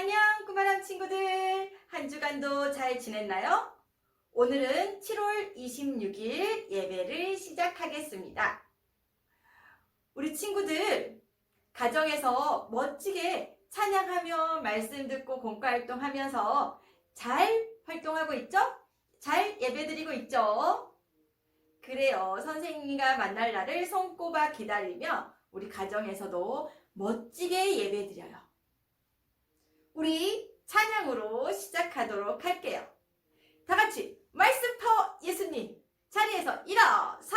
안녕 꾸마람 친구들, 한 주간도 잘 지냈나요? 오늘은 7월 26일 예배를 시작하겠습니다. 우리 친구들 가정에서 멋지게 찬양하며 말씀 듣고 공과활동 하면서 잘 활동하고 있죠? 잘 예배드리고 있죠? 그래요. 선생님과 만날 날을 손꼽아 기다리며 우리 가정에서도 멋지게 예배드려요. 우리 찬양으로 시작하도록 할게요. 다 같이 말씀 파워 예수님 자리에서 일어서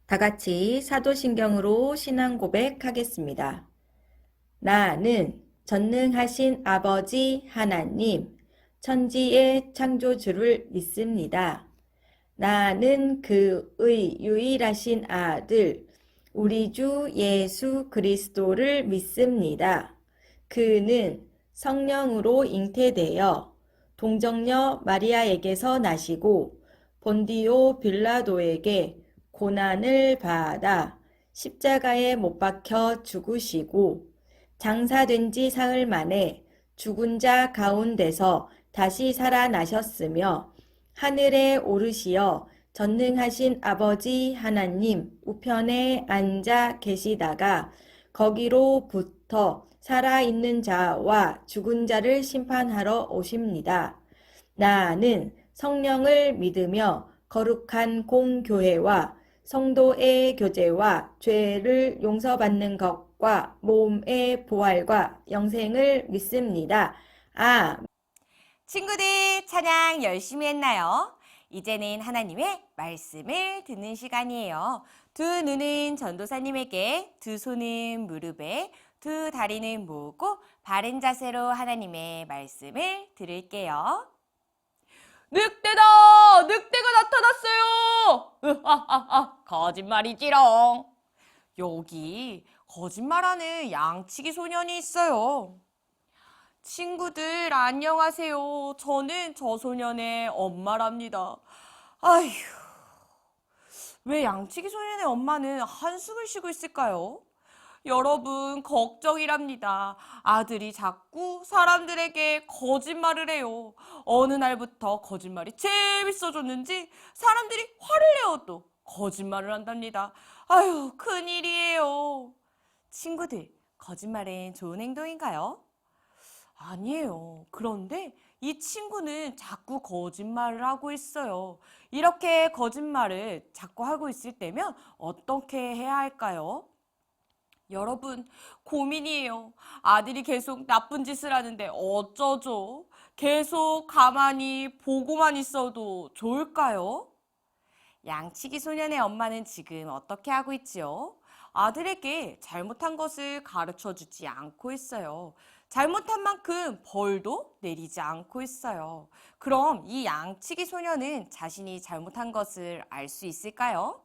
다 같이 사도신경으로 신앙 고백하겠습니다. 나는 전능하신 아버지 하나님, 천지의 창조주를 믿습니다. 나는 그의 유일하신 아들, 우리 주 예수 그리스도를 믿습니다. 그는 성령으로 잉태되어 동정녀 마리아에게서 나시고 본디오 빌라도에게 고난을 받아 십자가에 못 박혀 죽으시고 장사된 지 사흘 만에 죽은 자 가운데서 다시 살아나셨으며 하늘에 오르시어 전능하신 아버지 하나님 우편에 앉아 계시다가 거기로부터 살아있는 자와 죽은 자를 심판하러 오십니다. 나는 성령을 믿으며 거룩한 공교회와 성도의 교제와 죄를 용서받는 것과 몸의 부활과 영생을 믿습니다. 친구들 찬양 열심히 했나요? 이제는 하나님의 말씀을 듣는 시간이에요. 두 눈은 전도사님에게, 두 손은 무릎에, 두 다리는 모으고 바른 자세로 하나님의 말씀을 들을게요. 늑대다! 늑대가 나타났어요! 거짓말이지롱. 여기 거짓말하는 양치기 소년이 있어요. 친구들 안녕하세요. 저는 저 소년의 엄마랍니다. 아휴, 왜 양치기 소년의 엄마는 한숨을 쉬고 있을까요? 여러분, 걱정이랍니다. 아들이 자꾸 사람들에게 거짓말을 해요. 어느 날부터 거짓말이 재밌어졌는지 사람들이 화를 내어도 거짓말을 한답니다. 아유, 큰일이에요. 친구들, 거짓말은 좋은 행동인가요? 아니에요. 그런데 이 친구는 자꾸 거짓말을 하고 있어요. 이렇게 거짓말을 자꾸 하고 있을 때면 어떻게 해야 할까요? 여러분, 고민이에요. 아들이 계속 나쁜 짓을 하는데 어쩌죠? 계속 가만히 보고만 있어도 좋을까요? 양치기 소년의 엄마는 지금 어떻게 하고 있지요? 아들에게 잘못한 것을 가르쳐 주지 않고 있어요. 잘못한 만큼 벌도 내리지 않고 있어요. 그럼 이 양치기 소년은 자신이 잘못한 것을 알 수 있을까요?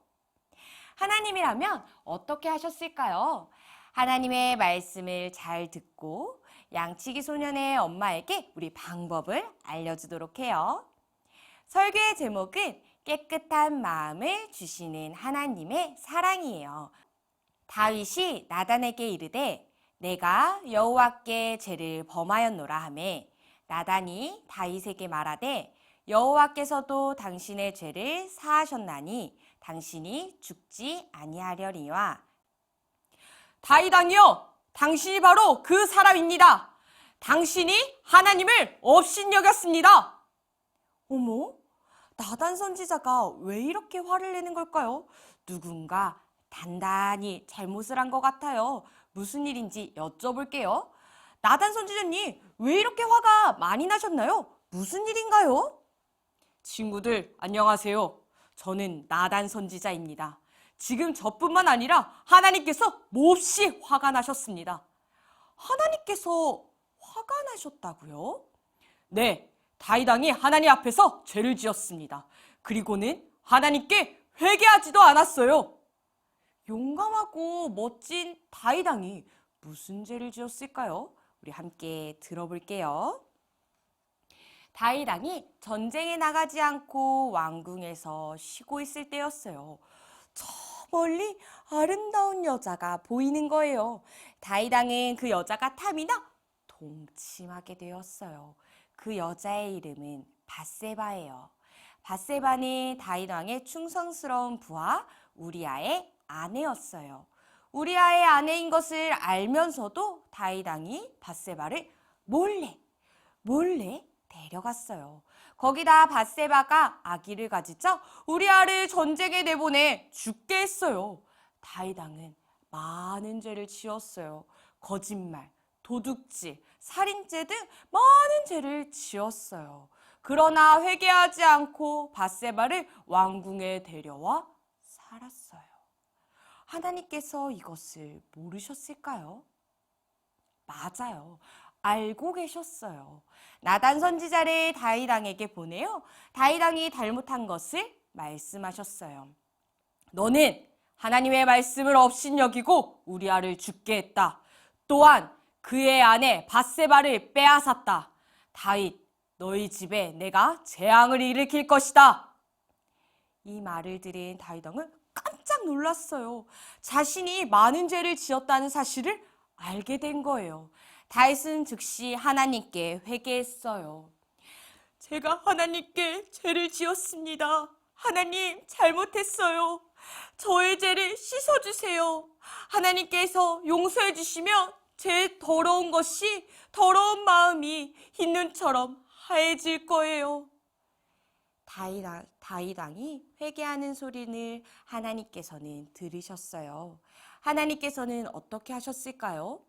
하나님이라면 어떻게 하셨을까요? 하나님의 말씀을 잘 듣고 양치기 소년의 엄마에게 우리 방법을 알려주도록 해요. 설교의 제목은 깨끗한 마음을 주시는 하나님의 사랑이에요. 다윗이 나단에게 이르되 내가 여호와께 죄를 범하였노라 하매 나단이 다윗에게 말하되 여호와께서도 당신의 죄를 사하셨나니 당신이 죽지 아니하려니와. 다윗 왕이여, 당신이 바로 그 사람입니다. 당신이 하나님을 업신여겼습니다. 어머, 나단 선지자가 왜 이렇게 화를 내는 걸까요? 누군가 단단히 잘못을 한 것 같아요. 무슨 일인지 여쭤볼게요. 나단 선지자님, 왜 이렇게 화가 많이 나셨나요? 무슨 일인가요? 친구들, 안녕하세요. 저는 나단 선지자입니다. 지금 저뿐만 아니라 하나님께서 몹시 화가 나셨습니다. 하나님께서 화가 나셨다고요? 네, 다윗 왕이 하나님 앞에서 죄를 지었습니다. 그리고는 하나님께 회개하지도 않았어요. 용감하고 멋진 다윗 왕이 무슨 죄를 지었을까요? 우리 함께 들어볼게요. 다윗 왕이 전쟁에 나가지 않고 왕궁에서 쉬고 있을 때였어요. 저 멀리 아름다운 여자가 보이는 거예요. 다윗 왕은 그 여자가 탐이나 동침하게 되었어요. 그 여자의 이름은 밧세바예요. 밧세바는 다윗 왕의 충성스러운 부하 우리아의 아내였어요. 우리아의 아내인 것을 알면서도 다윗 왕이 밧세바를 몰래 데려갔어요. 거기다 밧세바가 아기를 가지자 우리아를 전쟁에 내보내 죽게 했어요. 다윗 왕은 많은 죄를 지었어요. 거짓말, 도둑질, 살인죄 등 많은 죄를 지었어요. 그러나 회개하지 않고 밧세바를 왕궁에 데려와 살았어요. 하나님께서 이것을 모르셨을까요? 맞아요. 알고 계셨어요. 나단 선지자를 다윗 왕에게 보내요. 다윗 왕이 잘못한 것을 말씀하셨어요. 너는 하나님의 말씀을 업신여기고 우리아를 죽게 했다. 또한 그의 아내 밧세바를 빼앗았다. 다윗, 너희 집에 내가 재앙을 일으킬 것이다. 이 말을 들은 다윗 왕은 깜짝 놀랐어요. 자신이 많은 죄를 지었다는 사실을 알게 된 거예요. 다윗은 즉시 하나님께 회개했어요. 제가 하나님께 죄를 지었습니다. 하나님, 잘못했어요. 저의 죄를 씻어주세요. 하나님께서 용서해 주시면 제 더러운 것이, 더러운 마음이 흰눈처럼 하얘질 거예요. 다윗 왕이 회개하는 소리를 하나님께서는 들으셨어요. 하나님께서는 어떻게 하셨을까요?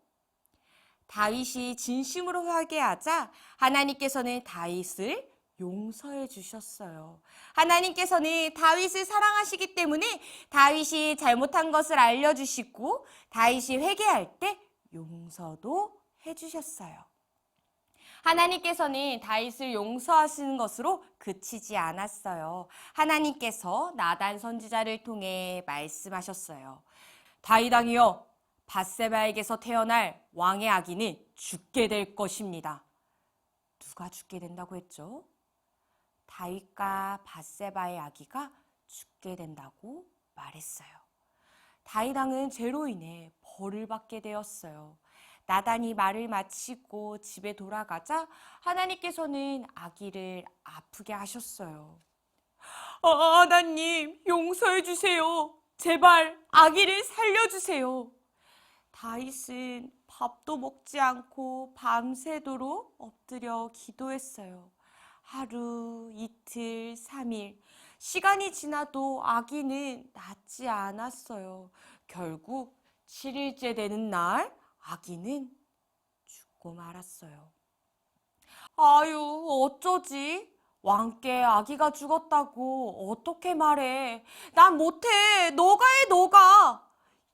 다윗이 진심으로 회개하자 하나님께서는 다윗을 용서해 주셨어요. 하나님께서는 다윗을 사랑하시기 때문에 다윗이 잘못한 것을 알려주시고 다윗이 회개할 때 용서도 해주셨어요. 하나님께서는 다윗을 용서하시는 것으로 그치지 않았어요. 하나님께서 나단 선지자를 통해 말씀하셨어요. 다윗 왕이여, 밧세바에게서 태어날 왕의 아기는 죽게 될 것입니다. 누가 죽게 된다고 했죠? 다윗과 밧세바의 아기가 죽게 된다고 말했어요. 다윗 왕은 죄로 인해 벌을 받게 되었어요. 나단이 말을 마치고 집에 돌아가자 하나님께서는 아기를 아프게 하셨어요. 하나님, 용서해 주세요. 제발 아기를 살려주세요. 다윗은 밥도 먹지 않고 밤새도록 엎드려 기도했어요. 하루, 이틀, 3일. 시간이 지나도 아기는 낫지 않았어요. 결국 7일째 되는 날 아기는 죽고 말았어요. 아유, 어쩌지? 왕께 아기가 죽었다고 어떻게 말해? 난 못해. 너가 해, 너가.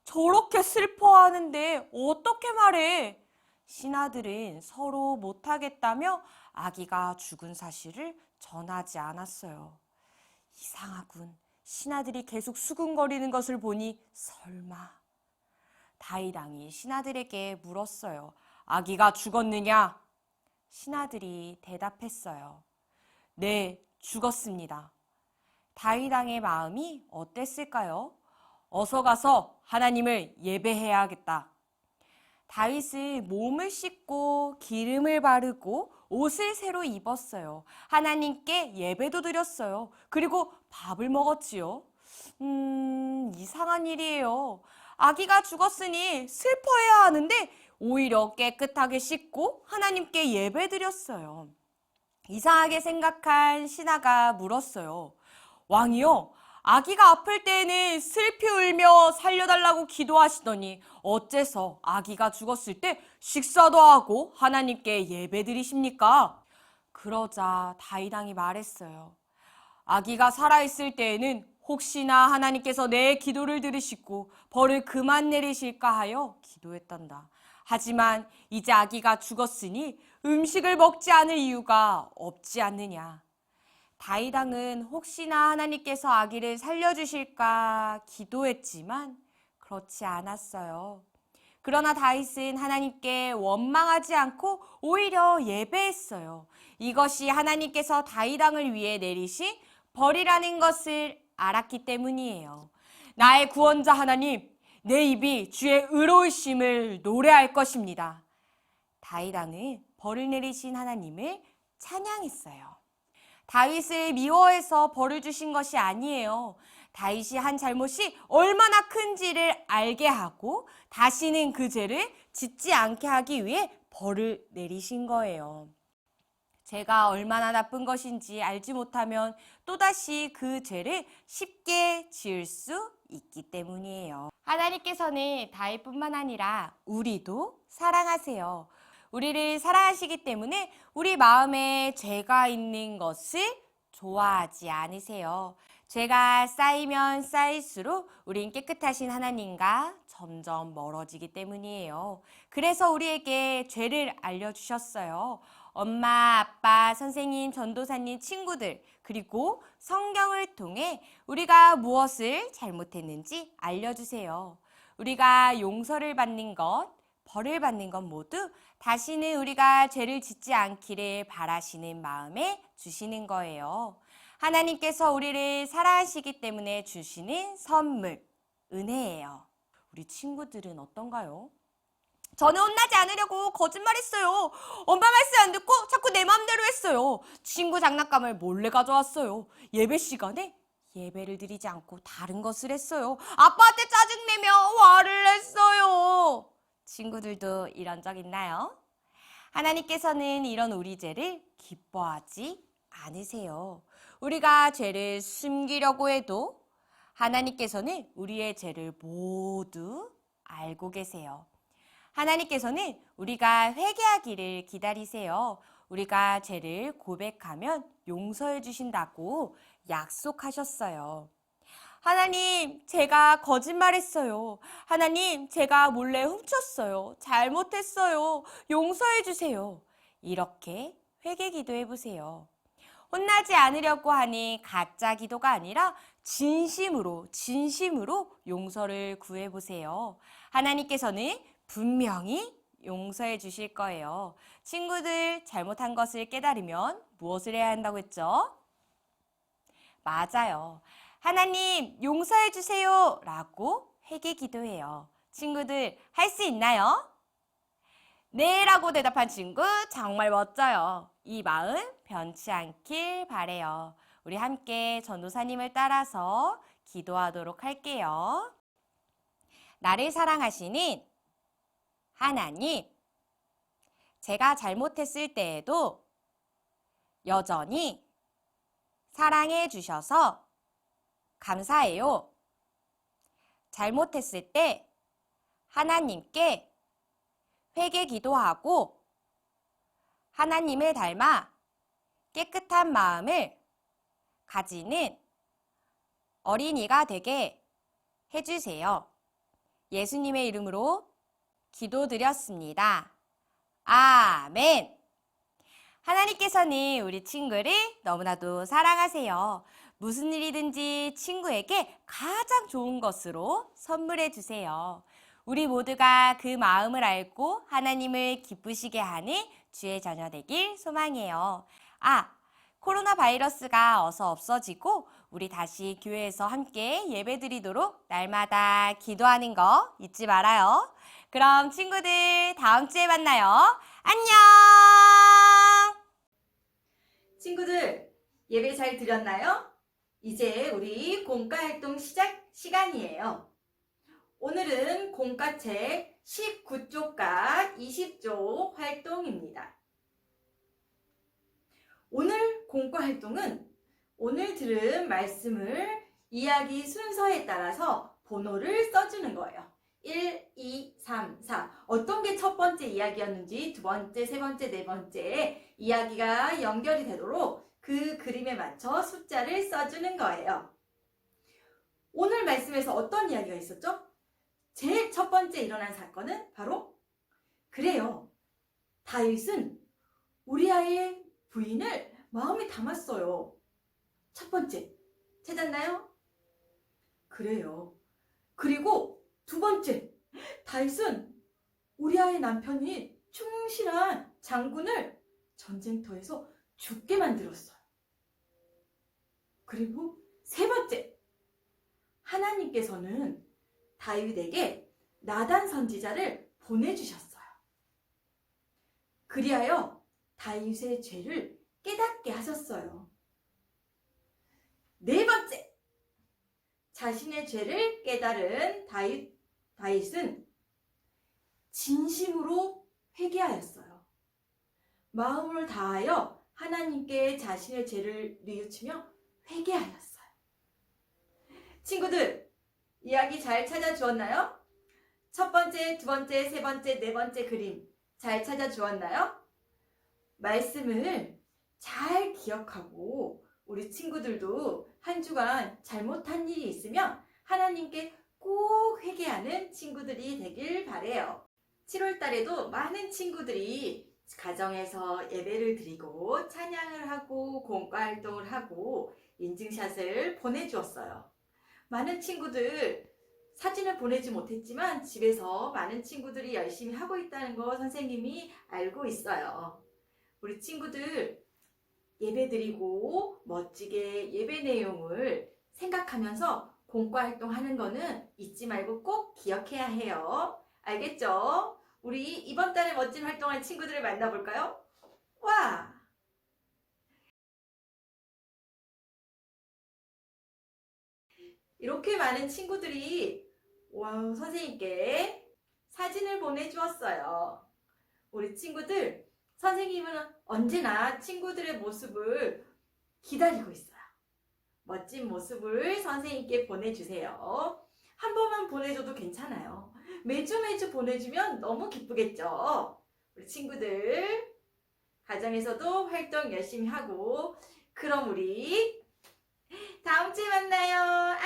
저렇게 슬퍼하는데 어떻게 말해? 신하들은 서로 못하겠다며 아기가 죽은 사실을 전하지 않았어요. 이상하군. 신하들이 계속 수군거리는 것을 보니 설마. 다윗 왕이 신하들에게 물었어요. 아기가 죽었느냐? 신하들이 대답했어요. 네, 죽었습니다. 다윗 왕의 마음이 어땠을까요? 어서 가서 하나님을 예배해야겠다. 다윗은 몸을 씻고 기름을 바르고 옷을 새로 입었어요. 하나님께 예배도 드렸어요. 그리고 밥을 먹었지요. 이상한 일이에요. 아기가 죽었으니 슬퍼해야 하는데 오히려 깨끗하게 씻고 하나님께 예배 드렸어요. 이상하게 생각한 신하가 물었어요. 왕이요, 아기가 아플 때에는 슬피 울며 살려달라고 기도하시더니 어째서 아기가 죽었을 때 식사도 하고 하나님께 예배드리십니까? 그러자 다윗 왕이 말했어요. 아기가 살아있을 때에는 혹시나 하나님께서 내 기도를 들으시고 벌을 그만 내리실까 하여 기도했단다. 하지만 이제 아기가 죽었으니 음식을 먹지 않을 이유가 없지 않느냐. 다윗 왕은 혹시나 하나님께서 아기를 살려주실까 기도했지만 그렇지 않았어요. 그러나 다윗은 하나님께 원망하지 않고 오히려 예배했어요. 이것이 하나님께서 다윗 왕을 위해 내리신 벌이라는 것을 알았기 때문이에요. 나의 구원자 하나님, 내 입이 주의 의로우심을 노래할 것입니다. 다윗 왕은 벌을 내리신 하나님을 찬양했어요. 다윗을 미워해서 벌을 주신 것이 아니에요. 다윗이 한 잘못이 얼마나 큰지를 알게 하고 다시는 그 죄를 짓지 않게 하기 위해 벌을 내리신 거예요. 죄가 얼마나 나쁜 것인지 알지 못하면 또다시 그 죄를 쉽게 지을 수 있기 때문이에요. 하나님께서는 다윗뿐만 아니라 우리도 사랑하세요. 우리를 사랑하시기 때문에 우리 마음에 죄가 있는 것을 좋아하지 않으세요. 죄가 쌓이면 쌓일수록 우린 깨끗하신 하나님과 점점 멀어지기 때문이에요. 그래서 우리에게 죄를 알려주셨어요. 엄마, 아빠, 선생님, 전도사님, 친구들, 그리고 성경을 통해 우리가 무엇을 잘못했는지 알려주세요. 우리가 용서를 받는 것, 벌을 받는 것 모두 다시는 우리가 죄를 짓지 않기를 바라시는 마음에 주시는 거예요. 하나님께서 우리를 사랑하시기 때문에 주시는 선물, 은혜예요. 우리 친구들은 어떤가요? 저는 혼나지 않으려고 거짓말했어요. 엄마 말씀 안 듣고 자꾸 내 마음대로 했어요. 친구 장난감을 몰래 가져왔어요. 예배 시간에 예배를 드리지 않고 다른 것을 했어요. 아빠한테 짜증내며 화를 냈어요. 친구들도 이런 적 있나요? 하나님께서는 이런 우리 죄를 기뻐하지 않으세요. 우리가 죄를 숨기려고 해도 하나님께서는 우리의 죄를 모두 알고 계세요. 하나님께서는 우리가 회개하기를 기다리세요. 우리가 죄를 고백하면 용서해 주신다고 약속하셨어요. 하나님, 제가 거짓말했어요. 하나님, 제가 몰래 훔쳤어요. 잘못했어요. 용서해 주세요. 이렇게 회개 기도해 보세요. 혼나지 않으려고 하는 가짜 기도가 아니라 진심으로 용서를 구해보세요. 하나님께서는 분명히 용서해 주실 거예요. 친구들, 잘못한 것을 깨달으면 무엇을 해야 한다고 했죠? 맞아요. 하나님, 용서해 주세요 라고 회개 기도해요. 친구들, 할 수 있나요? 네 라고 대답한 친구 정말 멋져요. 이 마음 변치 않길 바래요. 우리 함께 전도사님을 따라서 기도하도록 할게요. 나를 사랑하시는 하나님, 제가 잘못했을 때에도 여전히 사랑해 주셔서 감사해요. 잘못했을 때 하나님께 회개 기도하고 하나님을 닮아 깨끗한 마음을 가지는 어린이가 되게 해주세요. 예수님의 이름으로 기도드렸습니다. 아멘. 하나님께서는 우리 친구를 너무나도 사랑하세요. 무슨 일이든지 친구에게 가장 좋은 것으로 선물해 주세요. 우리 모두가 그 마음을 알고 하나님을 기쁘시게 하는 주의 자녀 되길 소망해요. 코로나 바이러스가 어서 없어지고 우리 다시 교회에서 함께 예배드리도록 날마다 기도하는 거 잊지 말아요. 그럼 친구들 다음 주에 만나요. 안녕! 친구들, 예배 잘 드렸나요? 이제 우리 공과 활동 시작 시간이에요. 오늘은 공과책 19쪽과 20쪽 활동입니다. 오늘 공과 활동은 오늘 들은 말씀을 이야기 순서에 따라서 번호를 써주는 거예요. 1, 2, 3, 4. 어떤 게 첫 번째 이야기였는지 두 번째, 세 번째, 네 번째 이야기가 연결이 되도록 그 그림에 맞춰 숫자를 써주는 거예요. 오늘 말씀에서 어떤 이야기가 있었죠? 제일 첫 번째 일어난 사건은 바로 그래요. 다윗은 우리아의 부인을 마음에 담았어요. 첫 번째, 찾았나요? 그래요. 그리고 두 번째, 다윗은 우리아의 남편이 충실한 장군을 전쟁터에서 죽게 만들었어요. 그리고 세 번째, 하나님께서는 다윗에게 나단 선지자를 보내주셨어요. 그리하여 다윗의 죄를 깨닫게 하셨어요. 네 번째, 자신의 죄를 깨달은 다윗은 진심으로 회개하였어요. 마음을 다하여 하나님께 자신의 죄를 뉘우치며 회개하였어요. 친구들, 이야기 잘 찾아주었나요? 첫 번째, 두 번째, 세 번째, 네 번째 그림 잘 찾아주었나요? 말씀을 잘 기억하고 우리 친구들도 한 주간 잘못한 일이 있으면 하나님께 꼭 회개하는 친구들이 되길 바래요. 7월 달에도 많은 친구들이 가정에서 예배를 드리고 찬양을 하고 공과 활동을 하고 인증샷을 보내주었어요. 많은 친구들 사진을 보내지 못했지만 집에서 많은 친구들이 열심히 하고 있다는 거 선생님이 알고 있어요. 우리 친구들 예배드리고 멋지게 예배 내용을 생각하면서 공과 활동하는 거는 잊지 말고 꼭 기억해야 해요. 알겠죠? 우리 이번 달에 멋진 활동할 친구들을 만나볼까요? 와! 이렇게 많은 친구들이 선생님께 사진을 보내주었어요. 우리 친구들, 선생님은 언제나 친구들의 모습을 기다리고 있어요. 멋진 모습을 선생님께 보내주세요. 한 번만 보내줘도 괜찮아요. 매주 보내주면 너무 기쁘겠죠? 우리 친구들, 가정에서도 활동 열심히 하고, 그럼 우리 다음 주에 만나요.